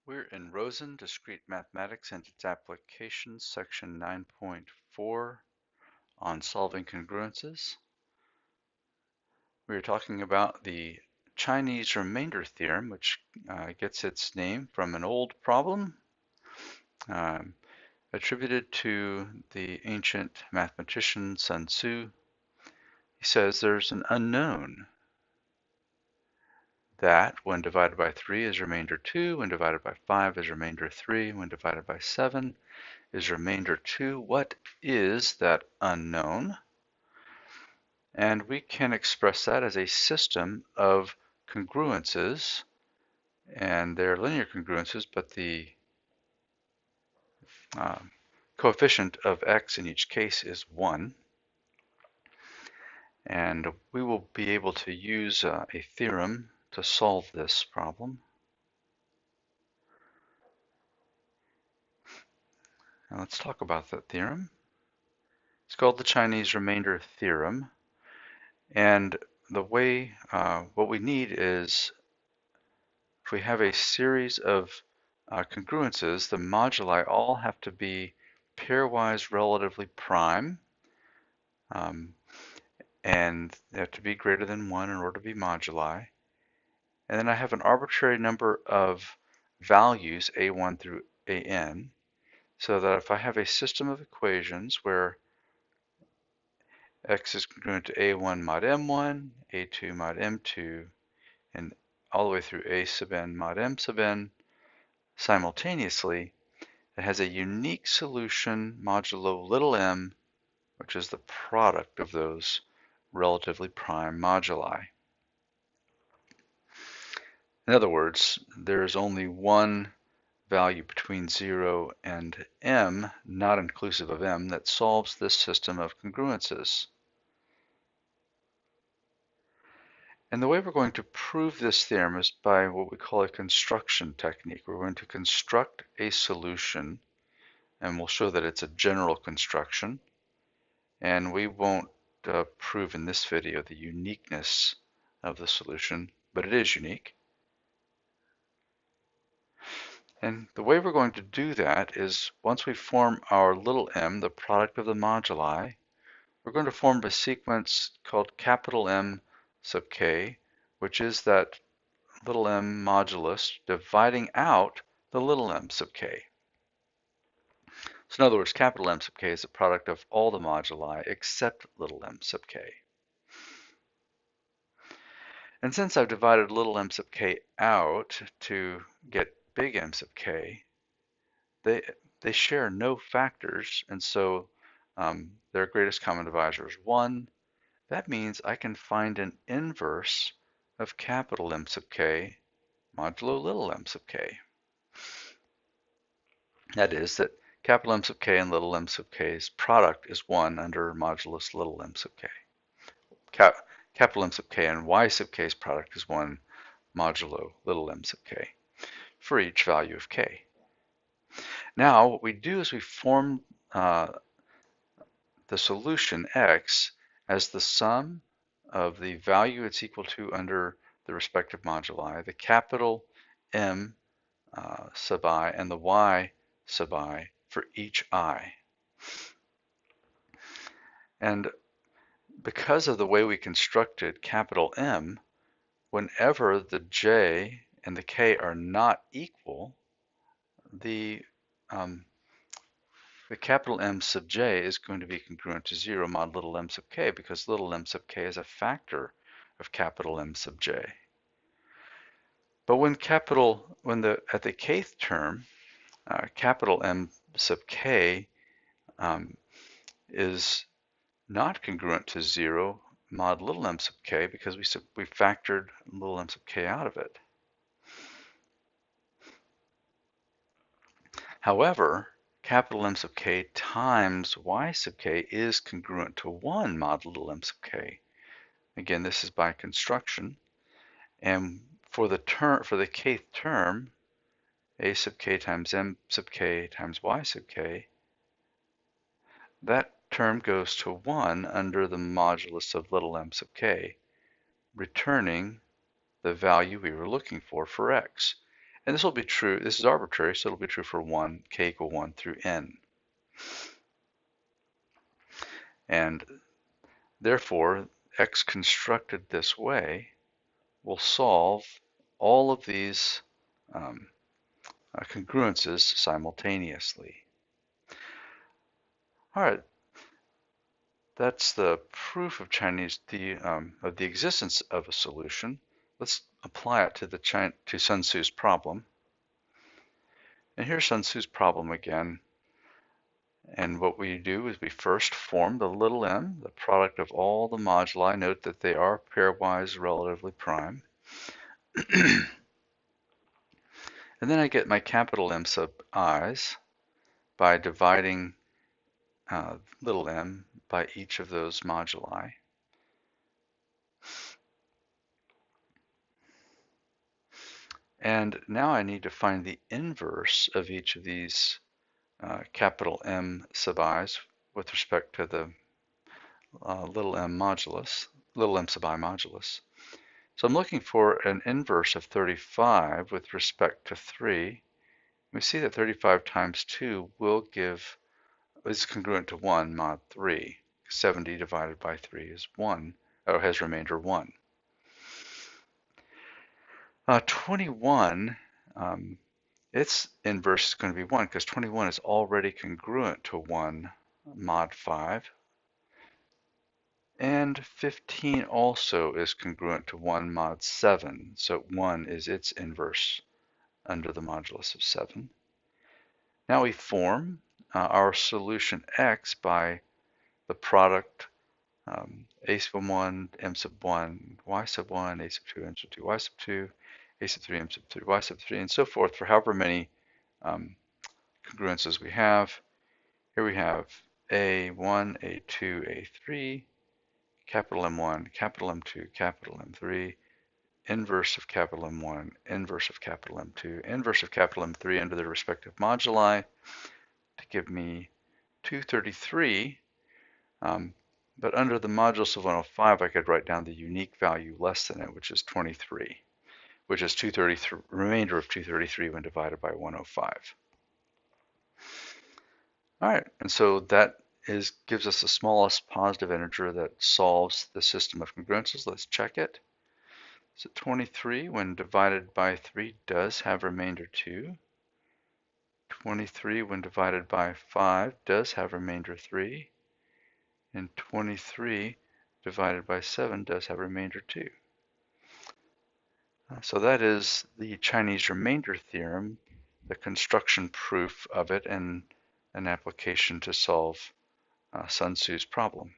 We're in Rosen, Discrete Mathematics and its Applications, section 9.4 on solving congruences. We're talking about the Chinese remainder theorem, which gets its name from an old problem um, attributed to the ancient mathematician Sun Tzu. He says there's an unknown that when divided by 3 is remainder 2, when divided by 5 is remainder 3, when divided by 7 is remainder 2. What is that unknown? And we can express that as a system of congruences, and they're linear congruences, but the uh, coefficient of x in each case is 1. And we will be able to use a theorem to solve this problem. Now let's talk about that theorem. It's called the Chinese remainder theorem. And the way, what we need is, if we have a series of congruences, the moduli all have to be pairwise relatively prime, and they have to be greater than 1 in order to be moduli. And then I have an arbitrary number of values, a1 through an, so that if I have a system of equations where x is congruent to a1 mod m1, a2 mod m2, and all the way through a sub n mod m sub n, simultaneously, it has a unique solution modulo little m, which is the product of those relatively prime moduli. In other words, there is only one value between 0 and m, not inclusive of m, that solves this system of congruences. And the way we're going to prove this theorem is by what we call a construction technique. We're going to construct a solution, and we'll show that it's a general construction. And we won't prove in this video the uniqueness of the solution, but it is unique. And the way we're going to do that is, once we form our little m, the product of the moduli, we're going to form a sequence called capital M sub k, which is that little m modulus dividing out the little m sub k. So in other words, capital M sub k is the product of all the moduli except little m sub k. And since I've divided little m sub k out to get big M sub k, they share no factors, and so their greatest common divisor is 1. That means I can find an inverse of capital M sub k modulo little m sub k. That is, that capital M sub k and little m sub k's product is 1 under modulus little m sub k. Capital M sub k and y sub k's product is 1 modulo little m sub k for each value of k. Now what we do is we form the solution x as the sum of the value it's equal to under the respective moduli, the capital M sub I and the y sub I for each I. And because of the way we constructed capital M, whenever the j and the k are not equal, the capital M sub j is going to be congruent to 0 mod little m sub k, because little m sub k is a factor of capital M sub j. But at the kth term, capital M sub k is not congruent to 0 mod little m sub k, because we factored little m sub k out of it. However, capital M sub k times y sub k is congruent to 1 mod little m sub k. Again, this is by construction. And for the kth term, a sub k times m sub k times y sub k, that term goes to 1 under the modulus of little m sub k, returning the value we were looking for x. And this will be true, this is arbitrary, so it'll be true for 1, k equal 1 through n. And therefore, x constructed this way will solve all of these congruences simultaneously. All right, that's the proof of of the existence of a solution. Let's apply it to Sun Tzu's problem. And here's Sun Tzu's problem again. And what we do is we first form the little m, the product of all the moduli. Note that they are pairwise relatively prime. And then I get my capital M sub i's by dividing little m by each of those moduli. And now I need to find the inverse of each of these capital M sub i's with respect to the little m sub I modulus. So I'm looking for an inverse of 35 with respect to 3. We see that 35 times 2 is congruent to 1 mod 3. 70 divided by 3 is 1, or has remainder 1. 21, its inverse is going to be 1 because 21 is already congruent to 1 mod 5. And 15 also is congruent to 1 mod 7, so 1 is its inverse under the modulus of 7. Now we form our solution x by the product a sub 1, m sub 1, y sub 1, a sub 2, m sub 2, y sub 2, a sub 3, m sub 3, y sub 3, and so forth for however many congruences we have. Here we have a1, a2, a3, capital M1, capital M2, capital M3, inverse of capital M1, inverse of capital M2, inverse of capital M3 under their respective moduli to give me 233. But under the modulus of 105, I could write down the unique value less than it, which is 23, which is remainder of 233 when divided by 105. All right, and so that gives us the smallest positive integer that solves the system of congruences. Let's check it. So 23 when divided by 3 does have remainder 2. 23 when divided by 5 does have remainder 3. And 23 divided by 7 does have remainder 2. So that is the Chinese remainder theorem, the construction proof of it, and an application to solve Sun Tzu's problem.